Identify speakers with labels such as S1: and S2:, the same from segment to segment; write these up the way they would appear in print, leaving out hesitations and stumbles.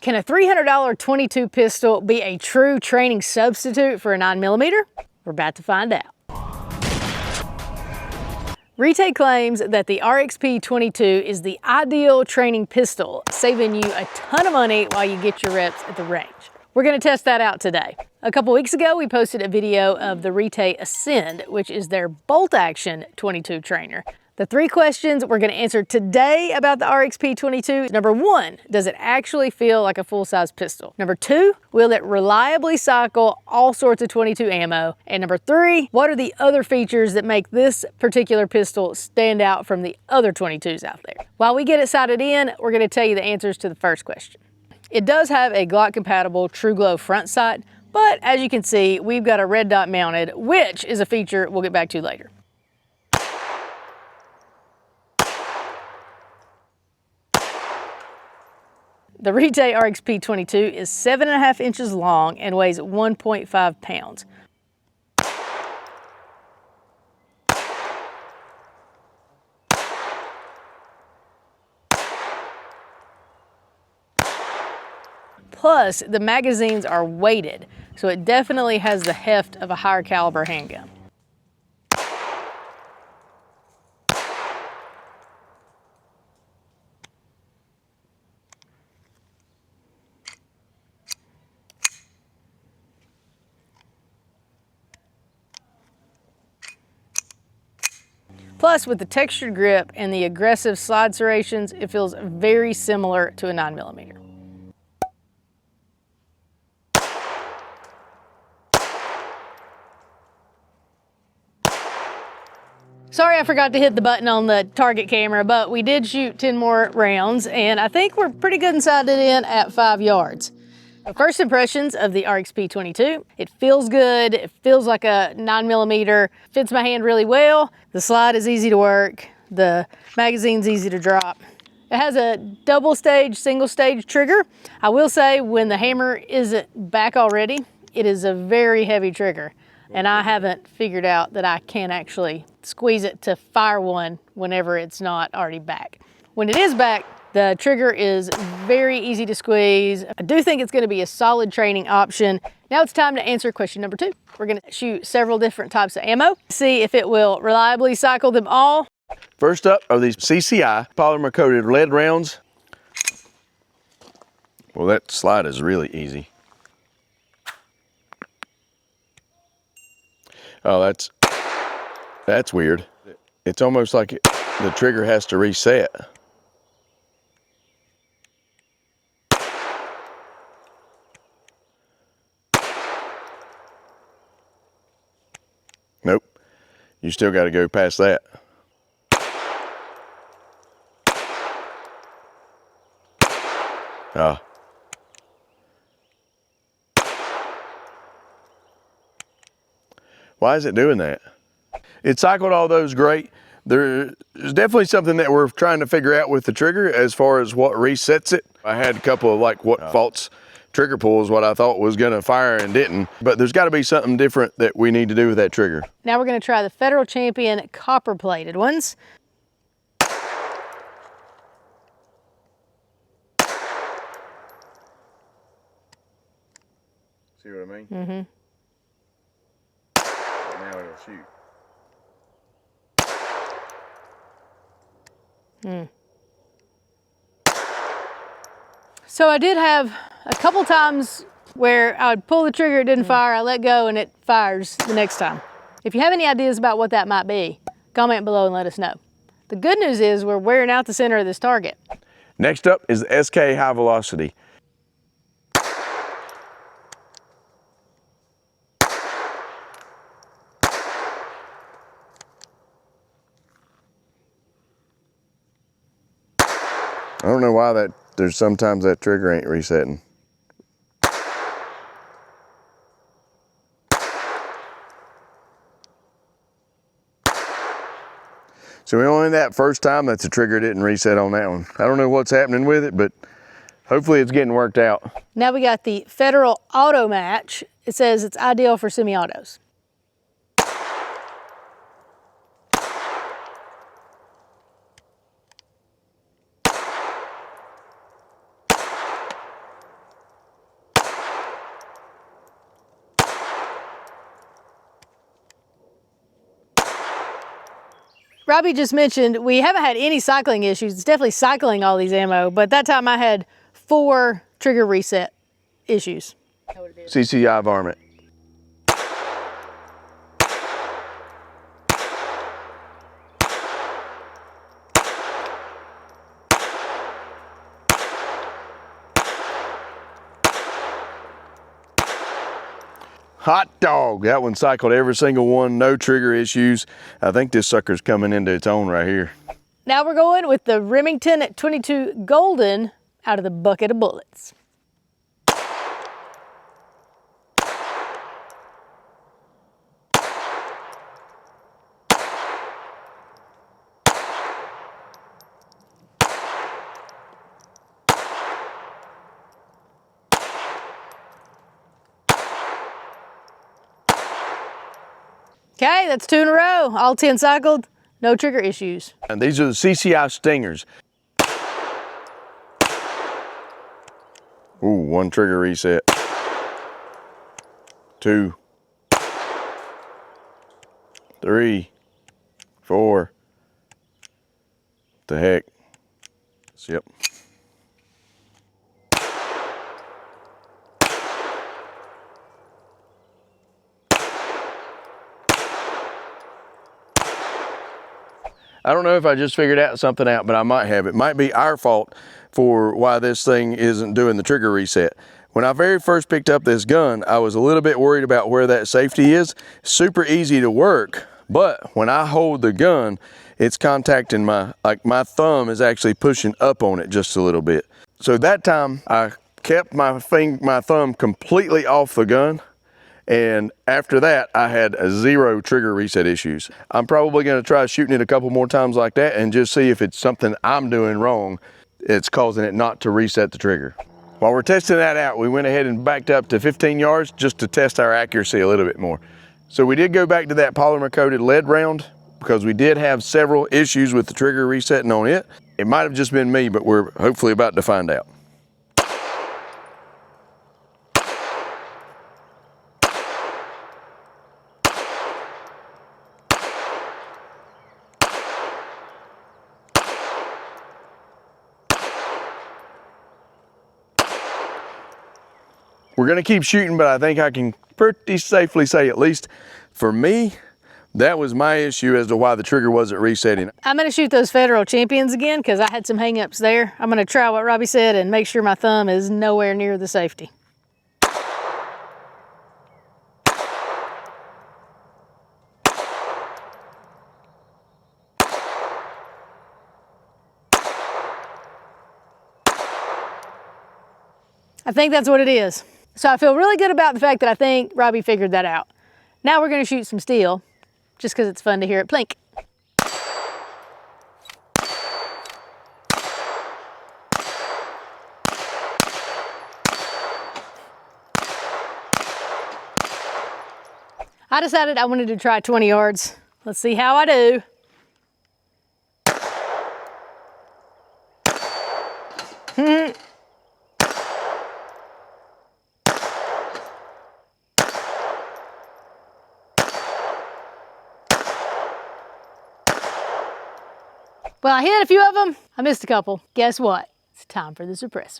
S1: Can a $300 .22 pistol be a true training substitute for a 9mm? We're about to find out. Retay claims that the RXP 22 is the ideal training pistol, saving you a ton of money while you get your reps at the range. We're going to test that out today. A couple weeks ago, we posted a video of the Retay Ascend, which is their bolt-action 22 trainer. The 3 questions we're going to answer today about the RXP 22. Number 1, does it actually feel like a full-size pistol? Number 2, will it reliably cycle all sorts of 22 ammo? And number 3, what are the other features that make this particular pistol stand out from the other 22s out there? While we get it sighted in, we're going to tell you the answers to the first question. It does have a Glock-compatible True Glow front sight, but as you can see, we've got a red dot mounted, which is a feature we'll get back to later. The Retay RXP 22 is 7.5 inches long and weighs 1.5 pounds. Plus, the magazines are weighted, so it definitely has the heft of a higher caliber handgun. Plus, with the textured grip and the aggressive slide serrations, it feels very similar to a 9mm. Sorry I forgot to hit the button on the target camera, but we did shoot 10 more rounds, and I think we're pretty good inside it in at 5 yards. First impressions of the RXP 22. It feels good. It feels like a 9mm. Fits my hand really well. The slide is easy to work. The magazine's easy to drop. It has a double stage, single stage trigger. I will say when the hammer isn't back already, it is a very heavy trigger. And I haven't figured out that I can actually squeeze it to fire one whenever it's not already back. When it is back, the trigger is very easy to squeeze. I do think it's going to be a solid training option. Now it's time to answer question number 2. We're going to shoot several different types of ammo, see if it will reliably cycle them all.
S2: First up are these CCI polymer coated lead rounds. Well, that slide is really easy. Oh, that's weird. It's almost like the trigger has to reset. Nope, you still got to go past that. Why is it doing that? It cycled all those great. There's definitely something that we're trying to figure out with the trigger as far as what resets it. I had a couple of false trigger pulls, what I thought was gonna fire and didn't, but there's gotta be something different that we need to do with that trigger.
S1: Now we're gonna try the Federal Champion copper plated ones.
S2: See what I mean?
S1: Mm-hmm.
S2: Now it'll shoot.
S1: So I did have a couple times where I would pull the trigger, it didn't fire, I let go and it fires the next time. If you have any ideas about what that might be, comment below and let us know. The good news is we're wearing out the center of this target.
S2: Next up is the SK High Velocity. I don't know why there's sometimes that trigger ain't resetting. So only that first time that the trigger didn't reset on that one. I don't know what's happening with it, but hopefully it's getting worked out.
S1: Now we got the Federal Auto Match. It says it's ideal for semi-autos. Robbie just mentioned we haven't had any cycling issues. It's definitely cycling all these ammo, but that time I had 4 trigger reset issues.
S2: CCI varmint. Hot dog, that one cycled every single one, no trigger issues. I think this sucker's coming into its own right here.
S1: Now we're going with the Remington 22 Golden out of the bucket of bullets. Okay, that's 2 in a row, all 10 cycled, no trigger issues.
S2: And these are the CCI Stingers. Ooh, 1 trigger reset. 2, 3, 4. What the heck? Yep. I don't know if I just figured something out, but I might have. It might be our fault for why this thing isn't doing the trigger reset. When I very first picked up this gun, I was a little bit worried about where that safety is. Super easy to work, but when I hold the gun, it's contacting my thumb is actually pushing up on it just a little bit. So that time I kept my thumb completely off the gun. And after that, I had 0 trigger reset issues. I'm probably gonna try shooting it a couple more times like that and just see if it's something I'm doing wrong. It's causing it not to reset the trigger. While we're testing that out, we went ahead and backed up to 15 yards just to test our accuracy a little bit more. So we did go back to that polymer coated lead round because we did have several issues with the trigger resetting on it. It might have just been me, but we're hopefully about to find out. We're gonna keep shooting, but I think I can pretty safely say, at least for me, that was my issue as to why the trigger wasn't resetting.
S1: I'm gonna shoot those Federal Champions again because I had some hang-ups there. I'm gonna try what Robbie said and make sure my thumb is nowhere near the safety. I think that's what it is. So I feel really good about the fact that I think Robbie figured that out. Now we're gonna shoot some steel, just because it's fun to hear it plink. I decided I wanted to try 20 yards. Let's see how I do. Well, I hit a few of them. I missed a couple. Guess what? It's time for the suppressor.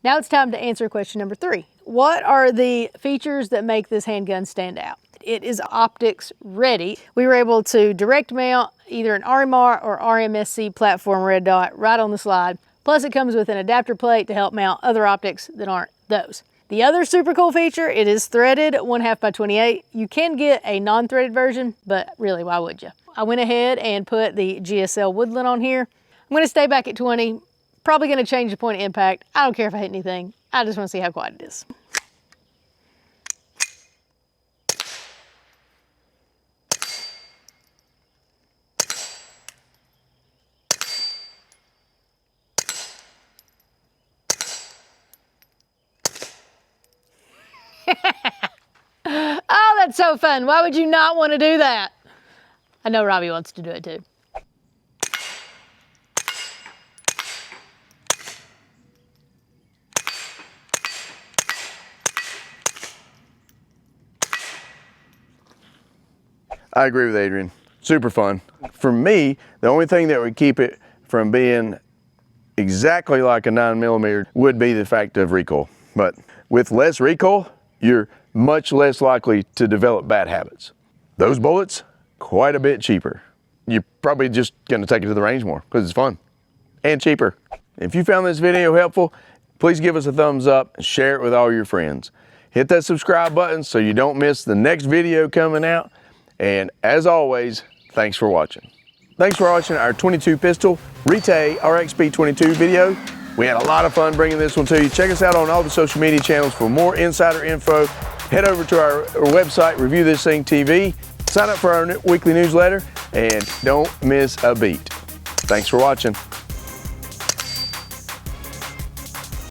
S1: Now it's time to answer question number 3. What are the features that make this handgun stand out? It is optics ready. We were able to direct mount either an RMR or RMSC platform red dot right on the slide. Plus it comes with an adapter plate to help mount other optics that aren't those. The other super cool feature, it is threaded 1/2 by 28. You can get a non-threaded version, but really, why would you? I went ahead and put the GSL Woodland on here. I'm gonna stay back at 20. Probably gonna change the point of impact. I don't care if I hit anything. I just wanna see how quiet it is. Oh, that's so fun. Why would you not want to do that? I know Robbie wants to do it too.
S2: I agree with Adrian. super fun. For me, the only thing that would keep it from being exactly like a 9mm would be the fact of recoil. But with less recoil, you're much less likely to develop bad habits. Those bullets, quite a bit cheaper. You're probably just gonna take it to the range more because it's fun and cheaper. If you found this video helpful, please give us a thumbs up and share it with all your friends. Hit that subscribe button so you don't miss the next video coming out. And as always, thanks for watching. Thanks for watching our 22 pistol Retay RXP 22 video. We had a lot of fun bringing this one to you. Check us out on all the social media channels for more insider info. Head over to our website, Review This Thing TV. Sign up for our weekly newsletter and don't miss a beat. Thanks for watching.